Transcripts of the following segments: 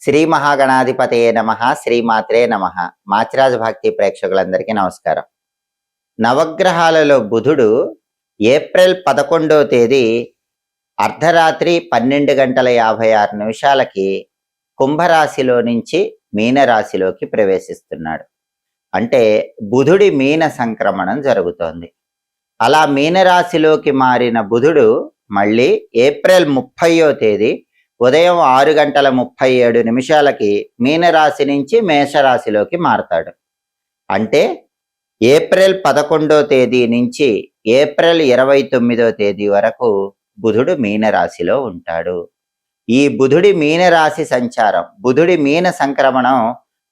శ్రీ మహాగణాధిపతయే నమః. శ్రీమాత్రే నమః. మాచిరాజు భక్తి ప్రేక్షకులందరికీ నమస్కారం. నవగ్రహాలలో బుధుడు ఏప్రిల్ 11వ తేదీ అర్ధరాత్రి 12:56 కుంభరాశిలో నుంచి మీనరాశిలోకి ప్రవేశిస్తున్నాడు. అంటే బుధుడి మీన సంక్రమణం జరుగుతోంది. అలా మీనరాశిలోకి మారిన బుధుడు మళ్ళీ ఏప్రిల్ 30వ తేదీ ఉదయం 6:37 మీనరాశి నుంచి మేషరాశిలోకి మారతాడు. అంటే ఏప్రిల్ 11వ తేదీ నుంచి ఏప్రిల్ 29వ తేదీ వరకు బుధుడు మీనరాశిలో ఉంటాడు. ఈ బుధుడి మీనరాశి సంచారం, బుధుడి మీన సంక్రమణం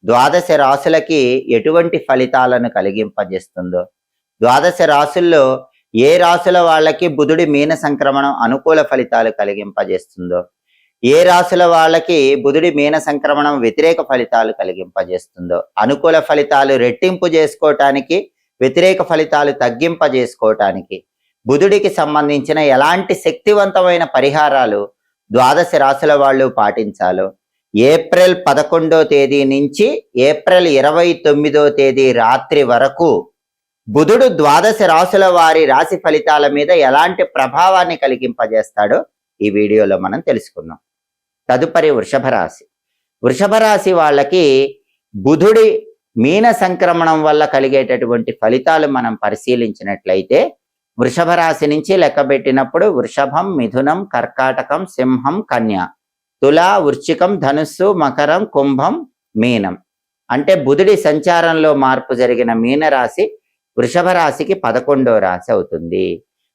12 రాశులకి ఎటువంటి ఫలితాలను కలిగింపజేస్తుందో, 12 రాశుల్లో ఏ రాశుల వాళ్ళకి బుధుడి మీన సంక్రమణం అనుకూల ఫలితాలు కలిగింపజేస్తుందో, ఏ రాశుల వాళ్ళకి బుధుడి మీన సంక్రమణం వ్యతిరేక ఫలితాలు కలిగింపజేస్తుందో, అనుకూల ఫలితాలు రెట్టింపు చేసుకోవటానికి, వ్యతిరేక ఫలితాలు తగ్గింపజేసుకోవటానికి బుధుడికి సంబంధించిన ఎలాంటి శక్తివంతమైన పరిహారాలు 12 రాశుల వాళ్ళు పాటించాలో ఏప్రిల్ 11వ తేదీ నుంచి ఏప్రిల్ 29వ తేదీ రాత్రి వరకు బుధుడు 12 రాశుల వారి రాశి ఫలితాల మీద ఎలాంటి ప్రభావాన్ని కలిగింపజేస్తాడో ఈ వీడియోలో మనం తెలుసుకుందాం. తదుపరి వృషభ రాశి. వృషభ రాశి వాళ్ళకి బుధుడి మీన సంక్రమణం వల్ల కలిగేటటువంటి ఫలితాలు మనం పరిశీలించినట్లయితే వృషభ రాశి నుంచి లెక్కబెట్టినప్పుడు వృషభం, మిథునం, కర్కాటకం, సింహం, కన్య, తుల, వృశ్చికం, ధనుస్సు, మకరం, కుంభం, మీనం. అంటే బుధుడి సంచారంలో మార్పు జరిగిన మీనరాశి వృషభ రాశికి 11వ రాశి అవుతుంది.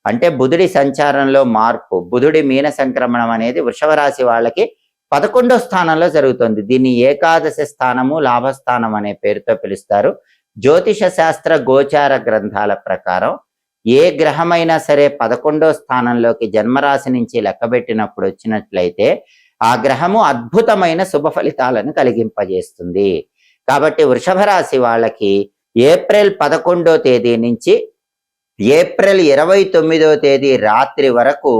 అంటే బుధుడి సంచారంలో మార్పు, బుధుడి మీన సంక్రమణం అనేది వృషభ రాశి వాళ్ళకి 11వ స్థానంలో జరుగుతుంది. దీన్ని ఏకాదశి స్థానము, లాభస్థానం అనే పేరుతో పిలుస్తారు. జ్యోతిష శాస్త్ర గోచార గ్రంథాల ప్రకారం ఏ గ్రహమైనా సరే 11వ స్థానంలోకి జన్మరాశి నుంచి లెక్కబెట్టినప్పుడు వచ్చినట్లయితే ఆ గ్రహము అద్భుతమైన శుభ ఫలితాలను కలిగింపజేస్తుంది. కాబట్టి వృషభ రాశి వాళ్ళకి ఏప్రిల్ 11వ తేదీ నుంచి ఏప్రిల్ 29వ తేదీ రాత్రి వరకు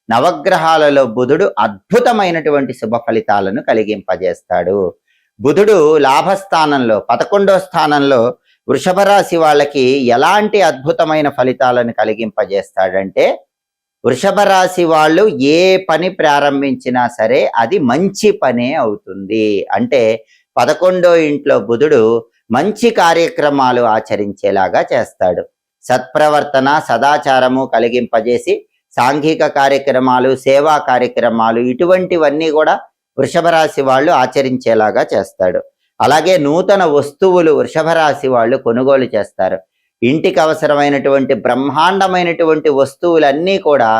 నవగ్రహాలలో బుధుడు అద్భుతమైనటువంటి శుభ ఫలితాలను కలిగింపజేస్తాడు. బుధుడు లాభస్థానంలో 11వ స్థానంలో వృషభ రాశి వాళ్ళకి ఎలాంటి అద్భుతమైన ఫలితాలను కలిగింపజేస్తాడంటే, వృషభ రాశి వాళ్ళు ఏ పని ప్రారంభించినా సరే అది మంచి పనే అవుతుంది. అంటే 11వ ఇంట్లో బుధుడు మంచి కార్యక్రమాలు ఆచరించేలాగా చేస్తాడు. సత్ప్రవర్తన, సదాచారము కలిగింపజేసి సాంఘిక కార్యక్రమాలు, సేవా కార్యక్రమాలు ఇటువంటివన్నీ కూడా వృషభ రాశి వాళ్ళు ఆచరించేలాగా చేస్తాడు. అలాగే నూతన వస్తువులు వృషభ రాశి వాళ్ళు కొనుగోలు చేస్తారు. ఇంటికి అవసరమైనటువంటి బ్రహ్మాండమైనటువంటి వస్తువులన్నీ కూడా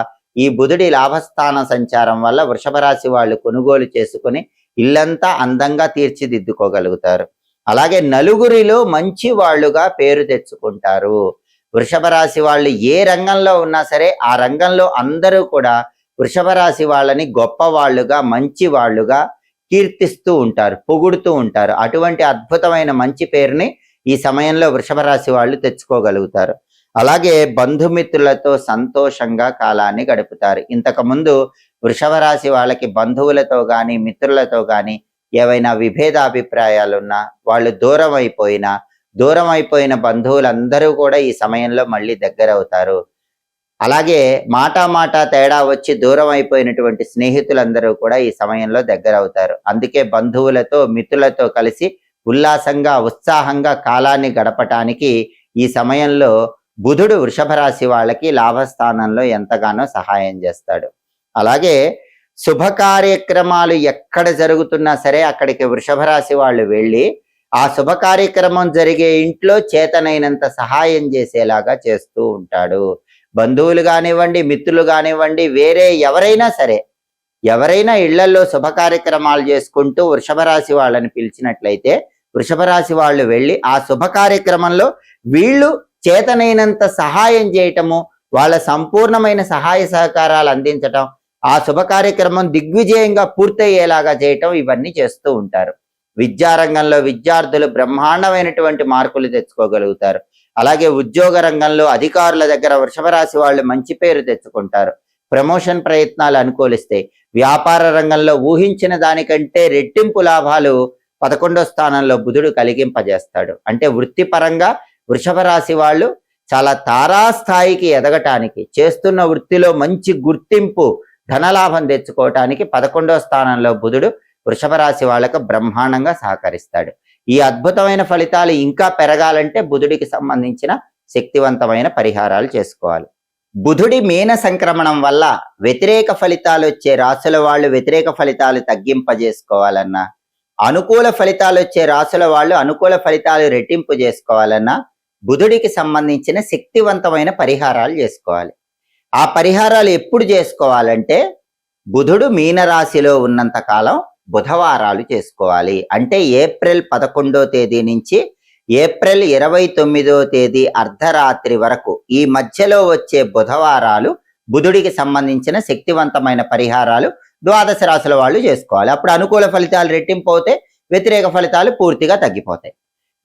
ఈ బుధుడి లాభస్థాన సంచారం వల్ల వృషభ రాశి వాళ్ళు కొనుగోలు చేసుకుని ఇల్లంతా అందంగా తీర్చిదిద్దుకోగలుగుతారు. అలాగే నలుగురిలో మంచి వాళ్ళుగా పేరు తెచ్చుకుంటారు. వృషభ రాశి వాళ్ళు ఏ రంగంలో ఉన్నా సరే ఆ రంగంలో అందరూ కూడా వృషభ రాశి వాళ్ళని గొప్ప వాళ్ళుగా, మంచి వాళ్ళుగా కీర్తిస్తూ ఉంటారు, పొగుడుతూ ఉంటారు. అటువంటి అద్భుతమైన మంచి పేరుని ఈ సమయంలో వృషభ రాశి వాళ్ళు తెచ్చుకోగలుగుతారు. అలాగే బంధుమిత్రులతో సంతోషంగా కాలాన్ని గడుపుతారు. ఇంతకుముందు వృషభ రాశి వాళ్ళకి బంధువులతో కానీ మిత్రులతో కానీ ఏవైనా విభేదాభిప్రాయాలున్నా, వాళ్ళు దూరం అయిపోయిన బంధువులందరూ కూడా ఈ సమయంలో మళ్ళీ దగ్గర అవుతారు. అలాగే మాట తేడా వచ్చి దూరం అయిపోయినటువంటి స్నేహితులందరూ కూడా ఈ సమయంలో దగ్గర అవుతారు. అందుకే బంధువులతో, మిత్రులతో కలిసి ఉల్లాసంగా, ఉత్సాహంగా కాలాన్ని గడపటానికి ఈ సమయంలో బుధుడు వృషభ రాశి వాళ్ళకి లాభస్థానంలో ఎంతగానో సహాయం చేస్తాడు. అలాగే శుభ కార్యక్రమాలు ఎక్కడ జరుగుతున్నా సరే అక్కడికి వృషభ రాశి వాళ్ళు వెళ్ళి ఆ శుభ కార్యక్రమం జరిగే ఇంట్లో చేతనైనంత సహాయం చేసేలాగా చేస్తూ ఉంటాడు. బంధువులు కానివ్వండి, మిత్రులు కానివ్వండి, వేరే ఎవరైనా ఇళ్లలో శుభ కార్యక్రమాలు చేసుకుంటూ వృషభ రాశి వాళ్ళని పిలిచినట్లయితే వృషభ రాశి వాళ్ళు వెళ్ళి ఆ శుభ కార్యక్రమంలో వీళ్ళు చేతనైనంత సహాయం చేయటము, వాళ్ళ సంపూర్ణమైన సహాయ సహకారాలు అందించటం, ఆ శుభ కార్యక్రమం దిగ్విజయంగా పూర్తయ్యేలాగా చేయటం, ఇవన్నీ చేస్తూ ఉంటారు. విద్యారంగంలో విద్యార్థులు బ్రహ్మాండమైనటువంటి మార్కులు తెచ్చుకోగలుగుతారు. అలాగే ఉద్యోగ రంగంలో అధికారుల దగ్గర వృషభ రాశి వాళ్ళు మంచి పేరు తెచ్చుకుంటారు. ప్రమోషన్ ప్రయత్నాలు అనుకూలిస్తాయి. వ్యాపార రంగంలో ఊహించిన దానికంటే రెట్టింపు లాభాలు 11వ స్థానంలో బుధుడు కలిగింపజేస్తాడు. అంటే వృత్తిపరంగా వృషభ రాశి వాళ్ళు చాలా తారాస్థాయికి ఎదగటానికి, చేస్తున్న వృత్తిలో మంచి గుర్తింపు, ధనలాభం తెచ్చుకోవటానికి 11వ స్థానంలో బుధుడు వృషభ రాశి వాళ్ళకు బ్రహ్మాండంగా సహకరిస్తాడు. ఈ అద్భుతమైన ఫలితాలు ఇంకా పెరగాలంటే బుధుడికి సంబంధించిన శక్తివంతమైన పరిహారాలు చేసుకోవాలి. బుధుడి మీన సంక్రమణం వల్ల వ్యతిరేక ఫలితాలు వచ్చే రాశుల వాళ్ళు వ్యతిరేక ఫలితాలు తగ్గింపజేసుకోవాలన్నా, అనుకూల ఫలితాలు వచ్చే రాశుల వాళ్ళు అనుకూల ఫలితాలు రెట్టింపు చేసుకోవాలన్నా బుధుడికి సంబంధించిన శక్తివంతమైన పరిహారాలు చేసుకోవాలి. ఆ పరిహారాలు ఎప్పుడు చేసుకోవాలంటే బుధుడు మీనరాశిలో ఉన్నంత కాలం బుధవారాలు చేసుకోవాలి. అంటే ఏప్రిల్ 11వ తేదీ నుంచి ఏప్రిల్ 29వ తేదీ అర్ధరాత్రి వరకు ఈ మధ్యలో వచ్చే బుధవారాలు బుధుడికి సంబంధించిన శక్తివంతమైన పరిహారాలు ద్వాదశ రాశుల వాళ్ళు చేసుకోవాలి. అప్పుడు అనుకూల ఫలితాలు రెట్టింపు అవుతాయి, వ్యతిరేక ఫలితాలు పూర్తిగా తగ్గిపోతాయి.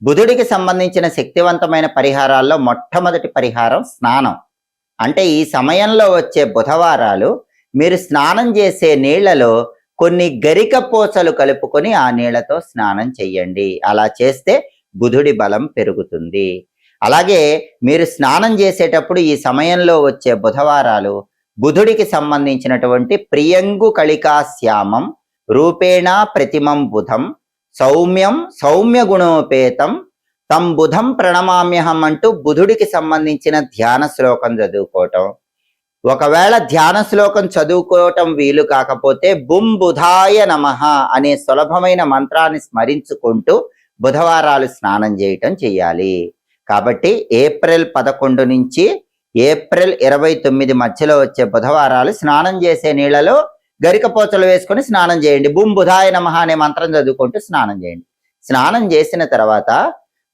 బుధుడికి సంబంధించిన శక్తివంతమైన పరిహారాల్లో మొట్టమొదటి పరిహారం స్నానం. అంటే ఈ సమయంలో వచ్చే బుధవారాలు మీరు స్నానం చేసే నీళ్లలో కొన్ని గరిక పూసలు కలుపుకొని ఆ నీళ్లతో స్నానం చెయ్యండి. అలా చేస్తే బుధుడి బలం పెరుగుతుంది. అలాగే మీరు స్నానం చేసేటప్పుడు ఈ సమయంలో వచ్చే బుధవారాలు బుధుడికి సంబంధించినటువంటి ప్రియంగు కళికా శ్యామం రూపేణ ప్రతిమం బుధం సౌమ్యం సౌమ్య గుణోపేతం తం బుధం ప్రణమామ్యహం అంటూ బుధుడికి సంబంధించిన ధ్యాన శ్లోకం చదువుకోవటం. ఒకవేళ ధ్యాన శ్లోకం చదువుకోవటం వీలు కాకపోతే బుం బుధాయ నమః అనే సులభమైన మంత్రాన్ని స్మరించుకుంటూ బుధవారాలు స్నానం చేయటం చెయ్యాలి. కాబట్టి ఏప్రిల్ 11 నుంచి ఏప్రిల్ 29 మధ్యలో వచ్చే బుధవారాలు స్నానం చేసే నీళ్లలో గరికపోచలు వేసుకొని స్నానం చేయండి. బుం బుధాయ నమః అనే మంత్రం చదువుకుంటూ స్నానం చేయండి. స్నానం చేసిన తర్వాత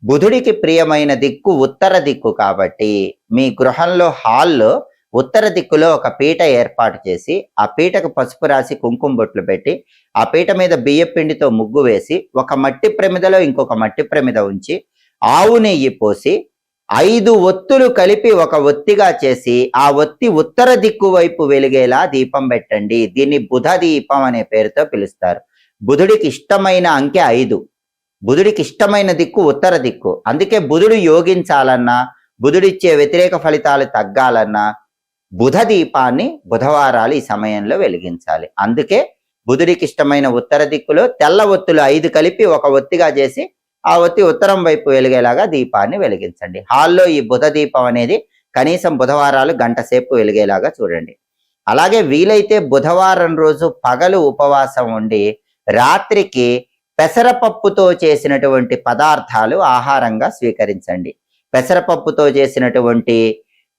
బుధుడికి ప్రియమైన దిక్కు ఉత్తర దిక్కు కాబట్టి మీ గృహంలో హాల్లో ఉత్తర దిక్కులో ఒక పీట ఏర్పాటు చేసి ఆ పీటకు పసుపు రాసి కుంకుమ బొట్లు పెట్టి ఆ పీట మీద బియ్యం పిండితో ముగ్గు వేసి ఒక మట్టి ప్రమిదలో ఇంకొక మట్టి ప్రమిద ఉంచి ఆవు నెయ్యి పోసి 5 ఒత్తులు కలిపి ఒక ఒత్తిగా చేసి ఆ ఒత్తి ఉత్తర దిక్కు వైపు వెలిగేలా దీపం పెట్టండి. దీన్ని బుధ దీపం అనే పేరుతో పిలుస్తారు. బుధుడికి ఇష్టమైన అంకె 5. బుధుడికి ఇష్టమైన దిక్కు ఉత్తర దిక్కు. అందుకే బుధుడు యోగించాలన్నా బుధుడిచ్చే వ్యతిరేక ఫలితాలు తగ్గాలన్నా బుధ దీపాన్ని బుధవారాలు ఈ సమయంలో వెలిగించాలి. అందుకే బుధుడికి ఇష్టమైన ఉత్తర దిక్కులో తెల్ల ఒత్తులు 5 కలిపి ఒక ఒత్తిగా చేసి ఆ ఒత్తి ఉత్తరం వైపు వెలిగేలాగా దీపాన్ని వెలిగించండి. హాల్లో ఈ బుధ దీపం అనేది కనీసం బుధవారాలు గంట సేపు వెలిగేలాగా చూడండి. అలాగే వీలైతే బుధవారం రోజు పగలు ఉపవాసం ఉండి రాత్రికి పెసరపప్పుతో చేసినటువంటి పదార్థాలు ఆహారంగా స్వీకరించండి. పెసరపప్పుతో చేసినటువంటి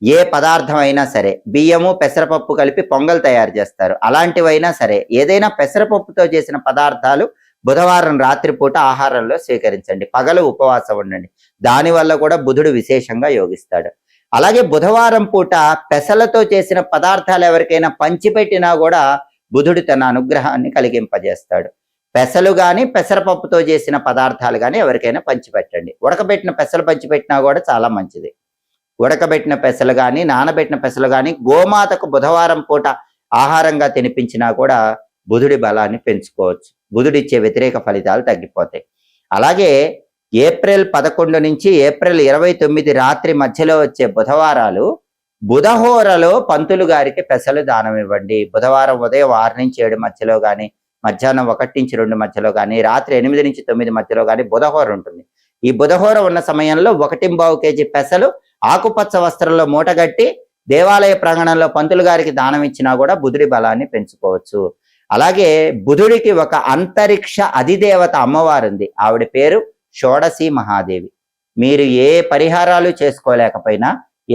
ఏ పదార్థం అయినా సరే, బియ్యము పెసరపప్పు కలిపి పొంగల్ తయారు చేస్తారు, అలాంటివైనా సరే ఏదైనా పెసరపప్పుతో చేసిన పదార్థాలు బుధవారం రాత్రిపూట ఆహారంలో స్వీకరించండి. పగలు ఉపవాసం ఉండండి. దానివల్ల కూడా బుధుడు విశేషంగా యోగిస్తాడు. అలాగే బుధవారం పూట పెసలతో చేసిన పదార్థాలు ఎవరికైనా పంచిపెట్టినా కూడా బుధుడు తన అనుగ్రహాన్ని కలిగింపజేస్తాడు. పెసలు కానీ పెసరపప్పుతో చేసిన పదార్థాలు కానీ ఎవరికైనా పంచిపెట్టండి. ఉడకబెట్టిన పెసలు పంచిపెట్టినా కూడా చాలా మంచిది. ఉడకబెట్టిన పెసలు కానీ నానబెట్టిన పెసలు కానీ గోమాతకు బుధవారం పూట ఆహారంగా తినిపించినా కూడా బుధుడి బలాన్ని పెంచుకోవచ్చు. బుధుడిచ్చే వ్యతిరేక ఫలితాలు తగ్గిపోతాయి. అలాగే ఏప్రిల్ 11 నుంచి ఏప్రిల్ 29 రాత్రి మధ్యలో వచ్చే బుధవారాలు బుధహోరలో పంతులు గారికి పెసలు దానం ఇవ్వండి. బుధవారం ఉదయం 6 నుంచి 7 మధ్యలో కానీ, మధ్యాహ్నం 1 నుంచి 2 మధ్యలో కానీ, రాత్రి 8 నుంచి 9 మధ్యలో కానీ బుధహోర ఉంటుంది. ఈ బుధహోర ఉన్న సమయంలో 1.25 కేజీ పెసలు ఆకుపచ్చ వస్త్రంలో మూటగట్టి దేవాలయ ప్రాంగణంలో పంతులు గారికి దానం ఇచ్చినా కూడా బుధుడి బలాన్ని పెంచుకోవచ్చు. అలాగే బుధుడికి ఒక అంతరిక్ష అధిదేవత అమ్మవారు ఉంది. ఆవిడ పేరు షోడశి మహాదేవి. మీరు ఏ పరిహారాలు చేసుకోలేకపోయినా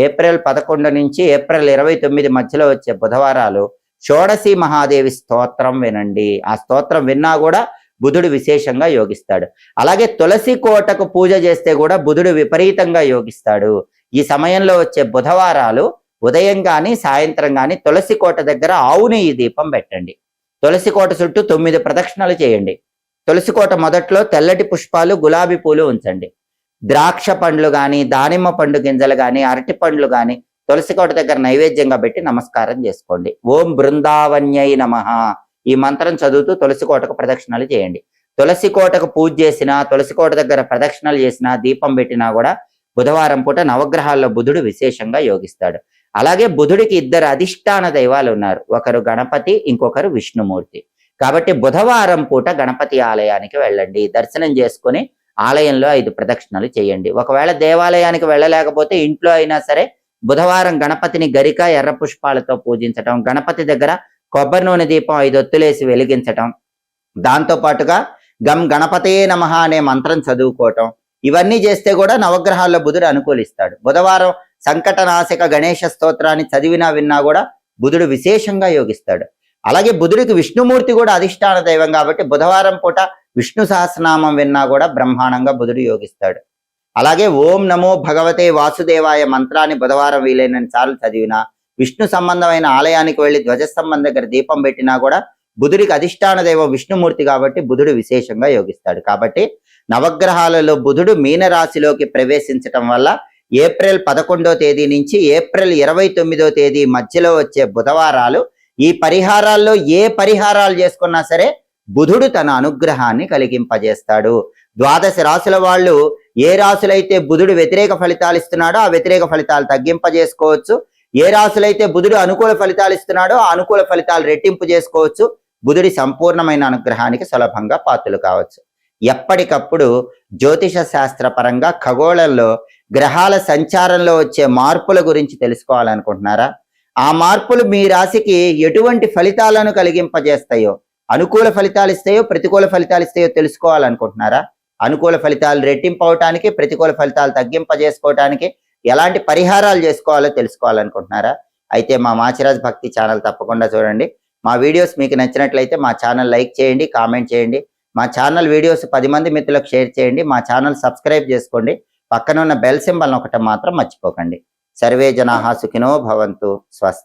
ఏప్రిల్ 11 నుంచి ఏప్రిల్ 29 మధ్యలో వచ్చే బుధవారాలు షోడశి మహాదేవి స్తోత్రం వినండి. ఆ స్తోత్రం విన్నా కూడా బుధుడు విశేషంగా యోగిస్తాడు. అలాగే తులసి కోటకు పూజ చేస్తే కూడా బుధుడు విపరీతంగా యోగిస్తాడు. ఈ సమయంలో వచ్చే బుధవారాలు ఉదయం కానీ సాయంత్రం కానీ తులసి కోట దగ్గర ఆవు నెయ్యి దీపం పెట్టండి. తులసి కోట చుట్టూ 9 ప్రదక్షిణలు చేయండి. తులసి కోట మొదట్లో తెల్లటి పుష్పాలు గులాబీ పూలు ఉంచండి. ద్రాక్ష పండ్లు కానీ, దానిమ్మ పండు గింజలు కానీ, అరటి పండ్లు కానీ తులసి కోట దగ్గర నైవేద్యంగా పెట్టి నమస్కారం చేసుకోండి. ఓం బృందావన్యై నమః ఈ మంత్రం చదువుతూ తులసి కోటకు ప్రదక్షిణలు చేయండి. తులసి కోటకు పూజ చేసినా, తులసి కోట దగ్గర ప్రదక్షిణలు చేసినా, దీపం పెట్టినా కూడా బుధవారం పూట నవగ్రహాల్లో బుధుడు విశేషంగా యోగిస్తాడు. అలాగే బుధుడికి ఇద్దరు అధిష్టాన దైవాలు ఉన్నారు, ఒకరు గణపతి, ఇంకొకరు విష్ణుమూర్తి. కాబట్టి బుధవారం పూట గణపతి ఆలయానికి వెళ్ళండి, దర్శనం చేసుకుని ఆలయంలో 5 ప్రదక్షిణలు చేయండి. ఒకవేళ దేవాలయానికి వెళ్ళలేకపోతే ఇంట్లో అయినా సరే బుధవారం గణపతిని గరిక ఎర్ర పుష్పాలతో పూజించటం, గణపతి దగ్గర కొబ్బరి నూనె దీపం 5 ఒత్తులేసి వెలిగించటం, దాంతో పాటుగా గం గణపతయే నమః అనే మంత్రం చదువుకోవటం, ఇవన్నీ చేస్తే కూడా నవగ్రహాల్లో బుధుడు అనుకూలిస్తాడు. బుధవారం సంకటనాశక గణేష స్తోత్రాన్ని చదివినా విన్నా కూడా బుధుడు విశేషంగా యోగిస్తాడు. అలాగే బుధుడికి విష్ణుమూర్తి కూడా అధిష్టాన దైవం కాబట్టి బుధవారం పూట విష్ణు సహస్రనామం విన్నా కూడా బ్రహ్మాండంగా బుధుడు యోగిస్తాడు. అలాగే ఓం నమో భగవతే వాసుదేవాయ మంత్రాన్ని బుధవారం వీలైనన్ని సార్లు చదివినా, విష్ణు సంబంధమైన ఆలయానికి వెళ్లి ధ్వజస్తంభం దగ్గర దీపం పెట్టినా కూడా బుధుడికి అధిష్టాన దైవం విష్ణుమూర్తి కాబట్టి బుధుడు విశేషంగా యోగిస్తాడు. కాబట్టి నవగ్రహాలలో బుధుడు మీనరాశిలోకి ప్రవేశించటం వల్ల ఏప్రిల్ 11వ తేదీ నుంచి ఏప్రిల్ 29వ తేదీ మధ్యలో వచ్చే బుధవారాలు, ఈ పరిహారాల్లో ఏ పరిహారాలు చేసుకున్నా సరే బుధుడు తన అనుగ్రహాన్ని కలిగింపజేస్తాడు. 12 రాశుల వాళ్ళు ఏ రాశులైతే బుధుడు వ్యతిరేక ఫలితాలు ఇస్తున్నాడో ఆ వ్యతిరేక ఫలితాలు తగ్గింపజేసుకోవచ్చు, ఏ రాశులైతే బుధుడు అనుకూల ఫలితాలు ఇస్తున్నాడో ఆ అనుకూల ఫలితాలు రెట్టింపు చేసుకోవచ్చు, బుధుడి సంపూర్ణమైన అనుగ్రహానికి సులభంగా పాత్రలు కావచ్చు. ఎప్పటికప్పుడు జ్యోతిష శాస్త్ర పరంగా ఖగోళంలో గ్రహాల సంచారంలో వచ్చే మార్పుల గురించి తెలుసుకోవాలనుకుంటున్నారా? ఆ మార్పులు మీ రాశికి ఎటువంటి ఫలితాలను కలిగింపజేస్తాయో, అనుకూల ఫలితాలు ఇస్తాయో ప్రతికూల ఫలితాలు ఇస్తాయో తెలుసుకోవాలనుకుంటున్నారా? అనుకూల ఫలితాలు రెట్టింపు అవటానికి, ప్రతికూల ఫలితాలు తగ్గింపజేసుకోవటానికి ఎలాంటి పరిహారాలు చేసుకోవాలో తెలుసుకోవాలనుకుంటున్నారా? అయితే మా మాచిరాజ్ భక్తి ఛానల్ తప్పకుండా చూడండి. మా వీడియోస్ మీకు నచ్చినట్లయితే మా ఛానల్ లైక్ చేయండి, కామెంట్ చేయండి. మా ఛానల్ వీడియోస్ 10 మంది మిత్రులకు షేర్ చేయండి. మా ఛానల్ సబ్స్క్రైబ్ చేసుకోండి. పక్కన ఉన్న బెల్ సింబల్ ఒకటి మాత్రం మర్చిపోకండి. సర్వే జనాః సుఖినో భవంతు. స్వస్తి.